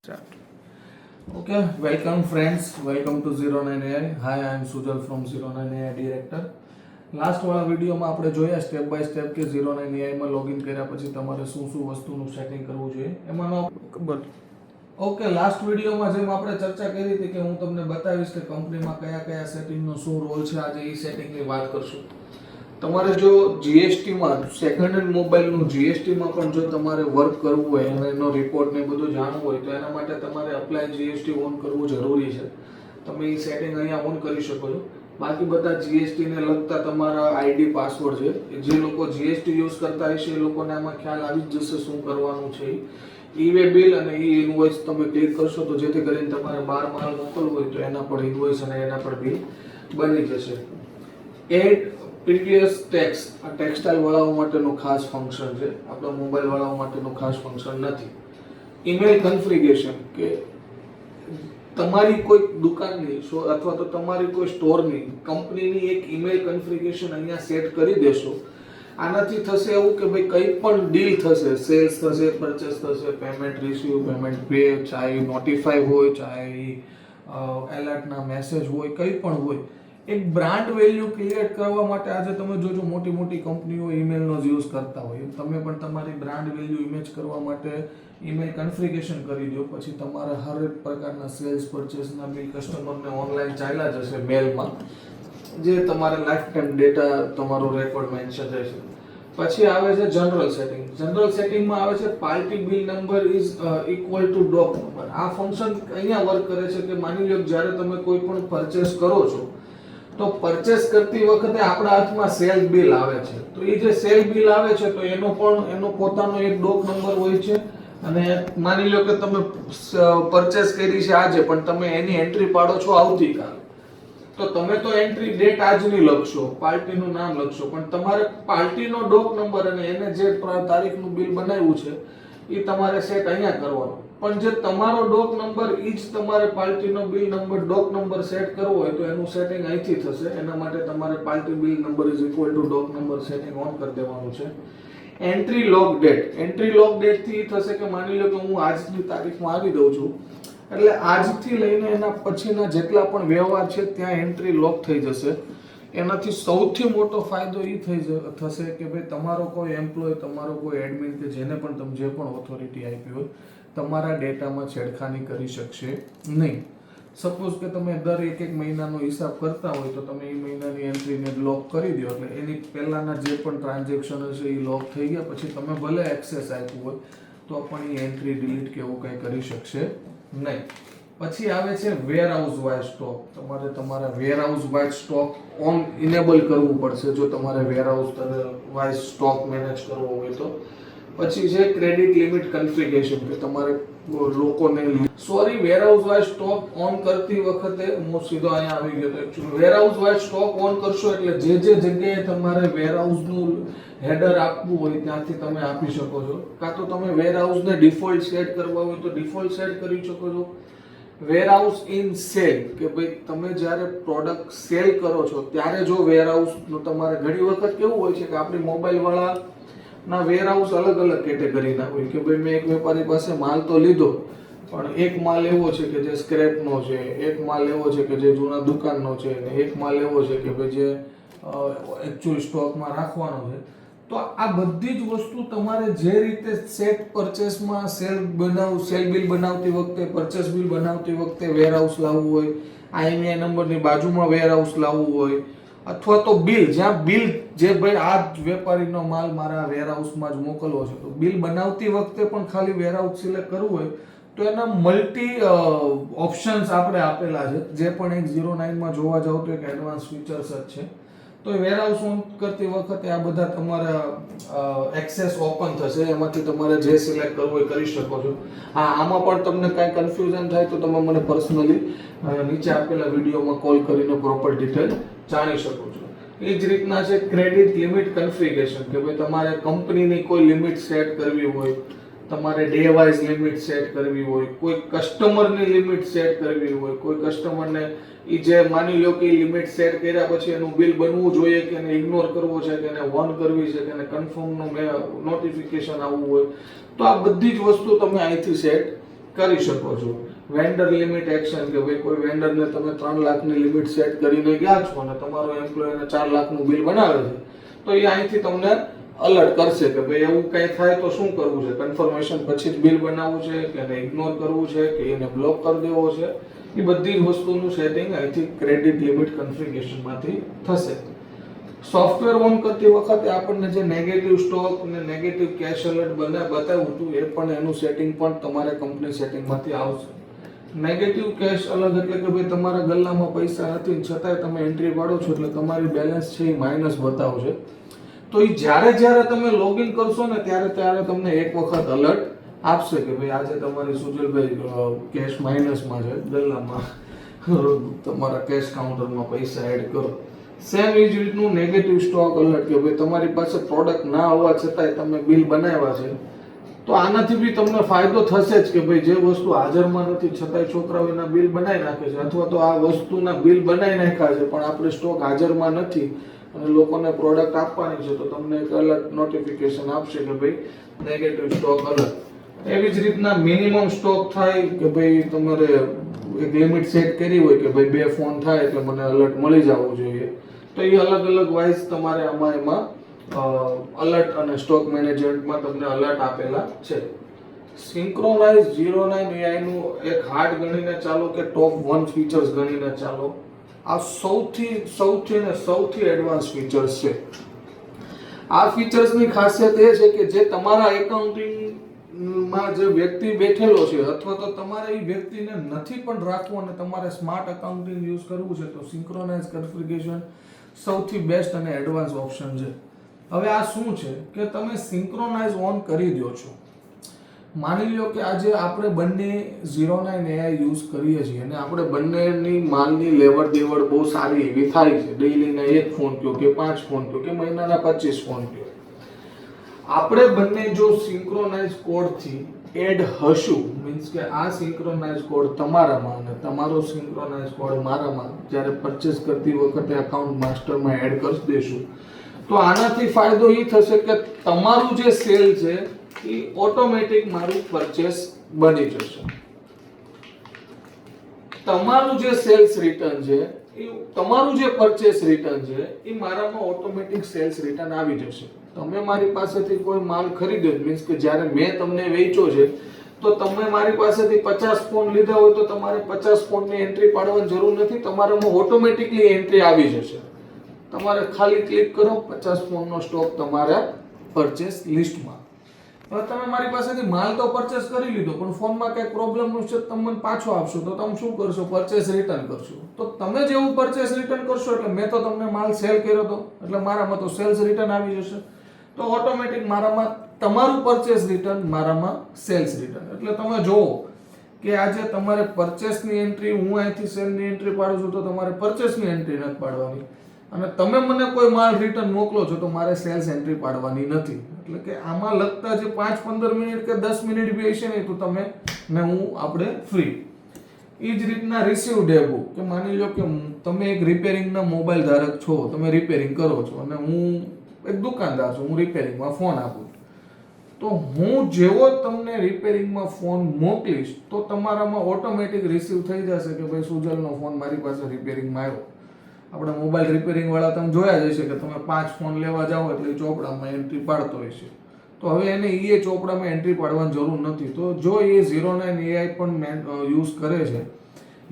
Start. Okay, welcome friends. Welcome to 09 AI. Hi, I am Sujal from 09 AI director. Last વાળા વિડીયોમાં આપણે જોયા step by step કે 09 AI માં login કર્યા પછી તમારે શું શું વસ્તુનું સેટિંગ કરવું જોઈએ એમાંનો ખબર. ઓકે, લાસ્ટ વિડીયોમાં જેમ આપણે ચર્ચા કરી હતી કે હું તમને બતાવીશ કે કંપનીમાં કયા કયા સેટિંગનો શું રોલ છે, આજે એ સેટિંગની વાત કરશું. તમારે જો જીએસટીમાં સેકન્ડ હેન્ડ મોબાઈલનું જીએસટીમાં પણ જો તમારે વર્ક કરવું હોય અને એનો રિપોર્ટ ને બધું જાણવું હોય તો એના માટે તમારે અપ્લાય જીએસટી ઓન કરવું જરૂરી છે. તમે એ સેટિંગ અહીંયા ઓન કરી શકો છો. બાકી બધા જીએસટી ને લગતા તમારા આઈડી પાસવર્ડ છે, જે લોકો જીએસટી યુઝ કરતા હશે એ લોકોને આમાં ખ્યાલ આવી જ જશે શું કરવાનું છે. ઈ વે બિલ અને ઈ ઇનવોઇસ તમે ક્લિક કરશો તો જેથી કરીને તમારે બહાર માલ મોકલવો હોય તો એના પર ઇનવોઇસ અને એના પર બિલ બની જશે. એડ પ્રીવિયસ ટેક્સ આ ટેક્સટાઇલ વાળાઓ માટેનું ખાસ ફંક્શન છે, આપણા મોબાઈલ વાળાઓ માટેનું ખાસ ફંક્શન નથી. ઈમેલ કન્ફિગરેશન કે તમારી કોઈ દુકાનની અથવા તો તમારી કોઈ સ્ટોરની કંપનીની એક ઈમેલ કન્ફિગરેશન અહીંયા સેટ કરી દેશો. આનાથી થશે એવું કે ભાઈ કંઈ પણ ડીલ થશે, સેલ્સ થશે, પરચેસ થશે, પેમેન્ટ રિસીવ, પેમેન્ટ પે, ચાહે નોટિફાઈ હોય, ચાહે એલર્ટના મેસેજ હોય, કંઈ પણ હોય, એક બ્રાન્ડ વેલ્યુ ક્રિએટ કરવા માટે આજે તમે જોજો મોટી મોટી કંપનીઓ ઈમેલનો જ યુઝ કરતા હોય. તમે પણ તમારી બ્રાન્ડ વેલ્યુ ઇમેજ કરવા માટે ઈમેલ કન્ફિગરેશન કરી દો, પછી તમારા હર એક પ્રકારના સેલ્સ પરચેસના બિલ કસ્ટમરને ઓનલાઈન ચાલ્યા જશે મેલમાં, જે તમારે લાઈફ ટાઈમ ડેટા તમારો રેકોર્ડ મેન્શન રહેશે. પછી આવે છે જનરલ સેટિંગ. જનરલ સેટિંગમાં આવે છે party bill number is equal to dock number. આ ફંક્શન અહીંયા વર્ક કરે છે કે માની લો જ્યારે તમે કોઈ પણ પરચેસ કરો છો તો પરચેસ કરતી વખતે આપણા હાથમાં સેલ બિલ આવે છે, તો એ જે સેલ બિલ આવે છે તો એનો પોતાનો એક ડોક નંબર હોય છે. અને માની લો કે તમે પરચેસ કરી છે આજે પણ તમે એની એન્ટ્રી પાડો છો આવતીકાલે, તો તમે તો એન્ટ્રી ડેટ આજની લખશો, પાર્ટીનું નામ લખશો, પણ તમારે પાર્ટીનો ડોક નંબર અને એને જે તારીખનું બિલ બનાવ્યું છે એ તમારે સેટ અહીંયા કરવાનો. પણ જે તમારો ડોક નંબર ઈ જ તમારે પાર્ટીનો બિલ નંબર ડોક નંબર સેટ કરવો હોય તો એનું સેટિંગ અહીંથી થશે. એના માટે તમારે party bill number is equal to dock number setting on કરી દેવાનું છે. Entry log date. Entry log date થી થશે કે માની લો કે હું આજની તારીખમાં આવી દઉં છું એટલે આજથી લઈને એના પછીના જેટલા પણ વ્યવહાર છે ત્યાં એન્ટ્રી લોક થઈ જશે. એનાથી સૌથી મોટો ફાયદો એ થશે કે ભાઈ તમારો કોઈ એમ્પ્લોય, તમારો કોઈ એડમિન કે જેને પણ તમે જે પણ ઓથોરિટી આપી હોય તમારા ડેટામાં છેડખાની કરી શકશે નહીં. સપોઝ કે તમે દર એક મહિનાનો હિસાબ કરતા હોય તો તમે એ મહિનાની એન્ટ્રીને લોક કરી દો એટલે એની પહેલાના જે પણ ટ્રાન્ઝેક્શન હશે એ લોક થઈ ગયા, પછી તમે ભલે એક્સેસ આપ્યું હોય તો પણ એ એન્ટ્રી ડિલીટ કે એવું કંઈ કરી શકશે નહીં. પછી આવે છે વેરહાઉસ વાઇઝ સ્ટોક. તમારે તમારા warehouse wise stock on enable કરવું પડશે જો તમારે વેરહાઉસ વાઇઝ સ્ટોક મેનેજ કરવો હોય તો. પછી છે ક્રેડિટ લિમિટ કન્ફિગરેશન કે તમારે લોકોને વેરહાઉસ વાઇઝ સ્ટોક ઓન કરતી વખતે હું સીધો અહીંયા આવી ગયો તો actually warehouse wise stock on કરશો એટલે જે જગ્યાએ તમારે વેરહાઉસનું હેડર આપવું હોય ત્યાંથી તમે આપી શકો છો, કાં તો તમે વેરહાઉસને ડિફોલ્ટ સેટ કરવા હોય તો ડિફોલ્ટ સેટ કરી શકો છો. વેરહાઉસ ઇન સેલ કે ભાઈ તમે જ્યારે પ્રોડક્ટ સેલ કરો છો ત્યારે જો વેરહાઉસનું તમારે ઘણી વખત કેવું હોય છે કે આપણી મોબાઈલ વાળા ના વેરહાઉસ અલગ અલગ કેટેગરીના હોય કે ભાઈ મેં એક વેપારી પાસે માલ તો લીધો પણ એક માલ એવો છે કે જે સ્ક્રેપનો છે, એક માલ એવો છે કે જે જૂના દુકાનનો છે, અને એક માલ એવો છે કે ભાઈ જે એકચ્યુઅલ સ્ટોકમાં રાખવાનો છે. તો આ બધી જ વસ્તુ તમારે જે રીતે સેટ પરચેસમાં સેલ બિલ બનાવતી વખતે, પરચેસ બિલ બનાવતી વખતે વેરહાઉસ લાવવું હોય, આઈએમઆઈ નંબરની બાજુમાં વેરહાઉસ લાવવું હોય, અથવા તો બિલ જ્યાં બિલ જે ભાઈ આ વેપારીનો માલ મારા વેરહાઉસમાં જ મોકલવો છે તો બિલ બનાવતી વખતે પણ ખાલી વેરહાઉસ સિલેક્ટ કરવું હોય તો એના મલ્ટી ઓપ્શન્સ આપણે આપેલા છે, જે પણ એક 09માં જોવા જાવ તો એક એડવાન્સ ફીચર્સ જ છે. તો વેરહાઉસ ઓન કરતી વખતે આ બધા તમારા એક્સેસ ઓપન થશે, એમાંથી તમારે જે સિલેક્ટ કરવું હોય કરી શકો છો. હા, આમાં પણ તમને કાંઈ કન્ફ્યુઝન થાય તો તમે મને પર્સનલી નીચે આપેલા વિડીયોમાં કોલ કરીને પ્રોપર ડિટેલ જાણી શકો છો. એ જ રીતના છે ક્રેડિટ લિમિટ કન્ફિગરેશન કે ભાઈ તમારે કંપનીની કોઈ લિમિટ સેટ કરવી હોય, તમારે ડે વાઇઝ લિમિટ સેટ કરવી હોય, કોઈ કસ્ટમરની લિમિટ સેટ કરવી હોય, કોઈ કસ્ટમરને એ જે માની લો કે લિમિટ સેટ કર્યા પછી એનું બિલ બનવું જોઈએ કે એને ઇગ્નોર કરવો છે કે એને વન કરવી છે કે એને કન્ફર્મનું નોટિફિકેશન આવવું હોય, તો આ બધી જ વસ્તુ તમે અહીંથી સેટ કરી શકો છો. વેન્ડર લિમિટ એક્શન કે ભાઈ કોઈ વેન્ડરને તમે 3 લાખની લિમિટ સેટ કરીને ગયા છો અને તમારો એમ્પ્લોયને 4 લાખનું બિલ બનાવે છે, તો એ અહીંથી તમને અલર્ટ કરશે કે ભાઈ એવું કંઈ થાય તો શું કરવું છે, કન્ફર્મેશન પછી જ બિલ બનાવવું છે કે એને ઇગ્નોર કરવું છે કે એને બ્લોક કરી દેવો છે. એ બધી જ વસ્તુનું સેટિંગ અહીંથી ક્રેડિટ લિમિટ કન્ફિગરેશનમાંથી થશે. સોફ્ટવેર ઓન કરતી વખતે આપણને જે નેગેટિવ સ્ટોક અને નેગેટિવ કેશ એલર્ટ બતાવ્યું હતું એ પણ એનું સેટિંગ પણ તમારે કંપની સેટિંગમાંથી આવશે. નેગેટિવ કેશ અલગ એટલે કે ભાઈ તમારા ગલ્લામાં પૈસા નથી છતાંય તમે એન્ટ્રી પાડો છો એટલે તમારી બેલેન્સ છે એ માઇનસ બતાવશે. તો એ જ્યારે તમે લોગિન કરશો ને ત્યારે તમને એક વખત અલર્ટ આપશે કે ભાઈ આજે તમારી સુજલભાઈ કેશ માઇનસમાં છે, ગલ્લામાં તમારા કેશ કાઉન્ટરમાં પૈસા એડ કરો. સેમ એ જ રીતનું નેગેટિવ સ્ટોક અલર્ટ કે ભાઈ તમારી પાસે પ્રોડક્ટ ના હોવા છતાંય તમે બિલ બનાવ્યા છે, તો આનાથી બી તમને ફાયદો થશે જ કે ભાઈ જે વસ્તુ હાજરમાં નથી છતાંય છોકરાઓ એના બિલ બનાવી નાખે છે, અથવા તો આ વસ્તુના બિલ બનાવી નાખ્યા છે પણ આપણે સ્ટોક હાજરમાં નથી અને લોકોને પ્રોડક્ટ આપવાની છે, તો તમને એક અલર્ટ નોટિફિકેશન આપશે કે ભાઈ નેગેટિવ સ્ટોક અલર્ટ. એવી જ રીતના મિનિમમ સ્ટોક થાય કે ભાઈ તમારે એક લિમિટ સેટ કરી હોય કે ભાઈ 2 ફોન થાય એટલે મને અલર્ટ મળી જવું જોઈએ, તો એ અલગ અલગ વાઇઝ તમારે એમાં અલર્ટ અને સ્ટોક મેનેજમેન્ટમાં તમને અલર્ટ આપેલા છે. સિંક્રોનાઇઝ 09 AI નું એક હાર્ડ ગણીને ચાલો કે ટોપ 1 ફીચર્સ ગણીને ચાલો, આ સૌથી એડવાન્સ ફીચર્સ છે. આ ફીચર્સની ખાસિયત એ છે કે જે તમારા એકાઉન્ટિંગમાં જે વ્યક્તિ બેઠેલો છે અથવા તો તમારે એ વ્યક્તિને નથી પણ રાખવું અને તમારે સ્માર્ટ એકાઉન્ટિંગ યુઝ કરવું છે, તો સિંક્રોનાઇઝ કન્ફિગરેશન સૌથી બેસ્ટ અને એડવાન્સ ઓપ્શન છે. હવે આ શું છે કે તમે સિંક્રોનાઇઝ ઓન કરી દો છો. માની લો કે આજે આપણે બંને 09 AI યુઝ કરીએ છીએ અને આપણે બંનેની માલની લેવડ દેવડ બહુ સારી એવી થાય છે, ડેઈલીના 1 ફોન કયો કે 5 ફોન કયો કે મહિનાના 25 ફોન કયો. આપણે બંને જો સિંક્રોનાઇઝ કોડથી એડ હશું, મીન્સ કે આ સિંક્રોનાઇઝ કોડ તમારામાં અને તમારો સિંક્રોનાઇઝ કોડ મારામાં જ્યારે પરચેસ કરતી વખતે અકાઉન્ટ માસ્ટરમાં એડ કરી દેશું, તો આનાથી ફાયદો એ થશે કે તમારું જે સેલ છે એ ઓટોમેટિક મારું પરચેસ બની જશે. તમારું જે સેલ્સ રિટર્ન છે એ તમારું જે પરચેસ રિટર્ન છે એ મારામાં ઓટોમેટિક સેલ્સ રિટર્ન આવી જશે. તમે મારી પાસેથી કોઈ માલ ખરીદ્યો, મીન્સ કે જ્યારે મેં તમને વેચ્યો છે તો તમે મારી પાસેથી 50 ફોન લીધા હોય તો તમારે 50 ફોનની એન્ટ્રી પાડવાની જરૂર નથી, તમારામાં ઓટોમેટિકલી એન્ટ્રી આવી જશે. તમારે ખાલી ક્લિક કરો, 50 ફોનનો સ્ટોક તમારા પરચેસ લિસ્ટમાં. હવે તમે મારી પાસેથી માલ તો પરચેસ કરી લીધો પણ ફોનમાં કંઈક પ્રોબ્લેમનું છે, તમે મને પાછો આપશો તો તમે શું કરશો? પરચેસ રિટર્ન કરશો. તો તમે જેવું પરચેસ રિટર્ન કરશો એટલે મેં તો તમને માલ સેલ કર્યો હતો એટલે મારામાં તો સેલ્સ રિટર્ન આવી જશે. તો ઓટોમેટિક મારામાં તમારું પરચેસ રિટર્ન, મારામાં સેલ્સ રિટર્ન. એટલે તમે જોવો કે આજે તમારે પરચેસની એન્ટ્રી, હું અહીંથી સેલની એન્ટ્રી પાડું છું તો તમારે પરચેસની એન્ટ્રી નથી પાડવાની, અને તમે મને કોઈ માલ રિટર્ન મોકલો છો તો મારે સેલ્સ એન્ટ્રી પાડવાની નથી. એટલે કે આમાં લગતા જે 5-15 મિનિટ કે 10 મિનિટ બી હશે ને તો તમે ને હું આપણે ફ્રી. એ જ રીતના રિસીવ ડે બુક કે માની લો કે તમે એક રિપેરિંગના મોબાઈલ ધારક છો, તમે રિપેરિંગ કરો છો અને હું એક દુકાનદાર છું, હું રિપેરિંગમાં ફોન આપું, તો હું જેવો તમને રિપેરિંગમાં ફોન મોકલીશ તો તમારામાં ઓટોમેટિક રિસીવ થઈ જશે કે ભાઈ સુજલનો ફોન મારી પાસે રિપેરિંગમાં આવ્યો. આપણે મોબાઈલ રિપેરિંગ વાળા તમે જોયા જ હશે કે તમે 5 ફોન લેવા જાઓ એટલે ચોપડામાં એન્ટ્રી પાડતો હોય છે. તો હવે એને એ ચોપડામાં એન્ટ્રી પાડવાની જરૂર નથી. તો જો એ 09 AI પણ યુઝ કરે છે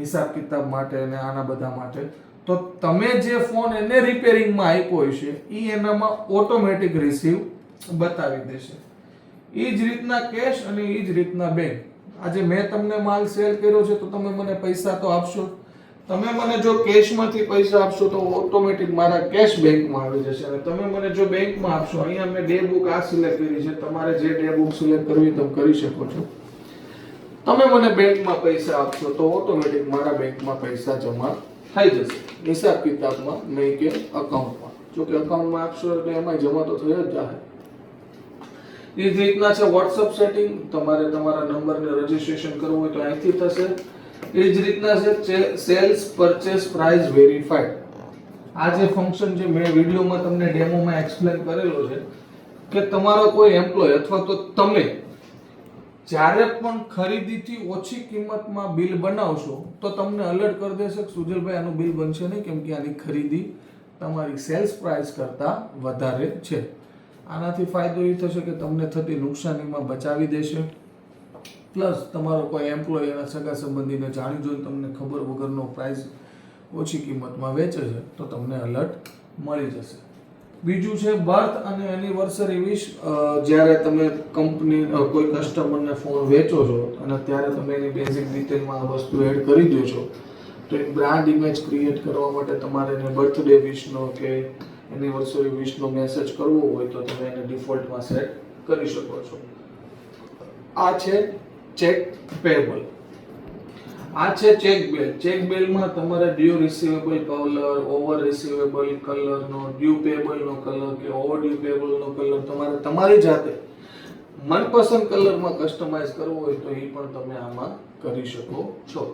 હિસાબ કિતાબ માટે અને આના બધા માટે, તો તમે જે ફોન એને રિપેરિંગમાં આપ્યો હશે એ એનામાં ઓટોમેટિક રિસીવ બતાવી દેશે. એ જ રીતના કેશ અને એ જ રીતના બેંક. આજે મેં તમને માલ સેલ કર્યો છે તો તમે મને પૈસા તો આપશો. તમે મને જો કેશમાંથી પૈસા આપશો તો ઓટોમેટિક મારા કેશ બેંકમાં આવી જશે, અને તમે મને જો બેંકમાં આપશો, અહીંયા મેં ડે બુક આ સિલેક્ટ કરી છે, તમારે જે ડે બુક સિલેક્ટ કરવી તમે કરી શકો છો. તમે મને બેંકમાં પૈસા આપશો તો ઓટોમેટિક મારા બેંકમાં પૈસા જમા થઈ જશે, હિસાબ કિતાબમાં નહીં કે અકાઉન્ટમાં. જો કે અકાઉન્ટમાં આપશો એટલે એમાં જમા તો થઈ જ જાય. એ જ રીતના છે વોટ્સઅપ સેટિંગ, તમારે તમારા નંબરને રજીસ્ટ્રેશન કરવું હોય તો અહીંથી થશે. એ જ રીતના છે સેલ્સ પરચેસ પ્રાઇસ વેરીફાઈડ. આ જે ફંક્શન જે મેં વિડીયોમાં તમને ડેમોમાં એક્સપ્લેન કરેલો છે કે તમારો કોઈ એમ્પ્લોય અથવા તો તમે જ્યારે પણ ખરીદીથી ઓછી કિંમતમાં બિલ બનાવશો તો તમને અલર્ટ કરી દેશે કે સુજલભાઈ આનું બિલ બનશે નહીં, કેમ કે આની ખરીદી તમારી સેલ્સ પ્રાઇસ કરતાં વધારે છે. આનાથી ફાયદો એ થશે કે તમને થતી નુકસાનીમાં બચાવી દેશે, પ્લસ તમારો કોઈ એમ્પ્લોય એના સગા સંબંધીને જાણી જોઈને તમને ખબર વગરનો પ્રાઇસ ઓછી કિંમતમાં વેચે છે તો તમને અલર્ટ મળી જશે. બીજું છે બર્થ અને એનિવર્સરી વિશ. જ્યારે તમે કંપની કોઈ કસ્ટમરને ફોન વેચો છો અને ત્યારે તમે એની બેઝિક ડિટેલમાં આ વસ્તુ એડ કરી દો છો, તો એક બ્રાન્ડ ઇમેજ ક્રિએટ કરવા માટે તમારે એને બર્થડે વિશનો કે એનિવર્સરી વિશનો મેસેજ કરવો હોય તો તમે એને ડિફોલ્ટમાં સેટ કરી શકો છો. આ છે ચેક પેબલ. આ છે ચેક બેલ. ચેક બેલમાં તમારે due receivable colour, over receivable કલરનો, ડ્યુ પેબલનો કલર કે ઓવર ડ્યુ પેબલનો કલર તમારે તમારી જાતે મનપસંદ કલરમાં કસ્ટમાઇઝ કરવો હોય તો એ પણ તમે આમાં કરી શકો છો.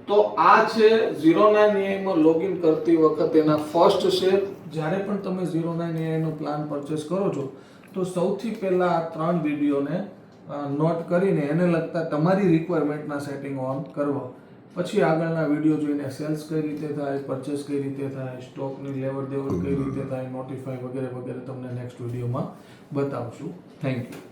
તો આ છે 09 AI માં લોગિન કરતી વખત એના ફર્સ્ટ સ્ટેપ. જ્યારે પણ તમે 09 AI નો પ્લાન પરચેસ કરો છો તો સૌથી પહેલા આ 3 વિડીયોને નોટ કરીને એને લગતા તમારી રિક્વાયરમેન્ટના સેટિંગ ઓન કરવા, પછી આગળના વિડીયો જોઈને સેલ્સ કઈ રીતે થાય, પરચેસ કઈ રીતે થાય, સ્ટોકની લેવડ દેવડ કઈ રીતે થાય, નોટિફાઈ વગેરે વગેરે તમને નેક્સ્ટ વિડીયોમાં બતાવશું. Thank you.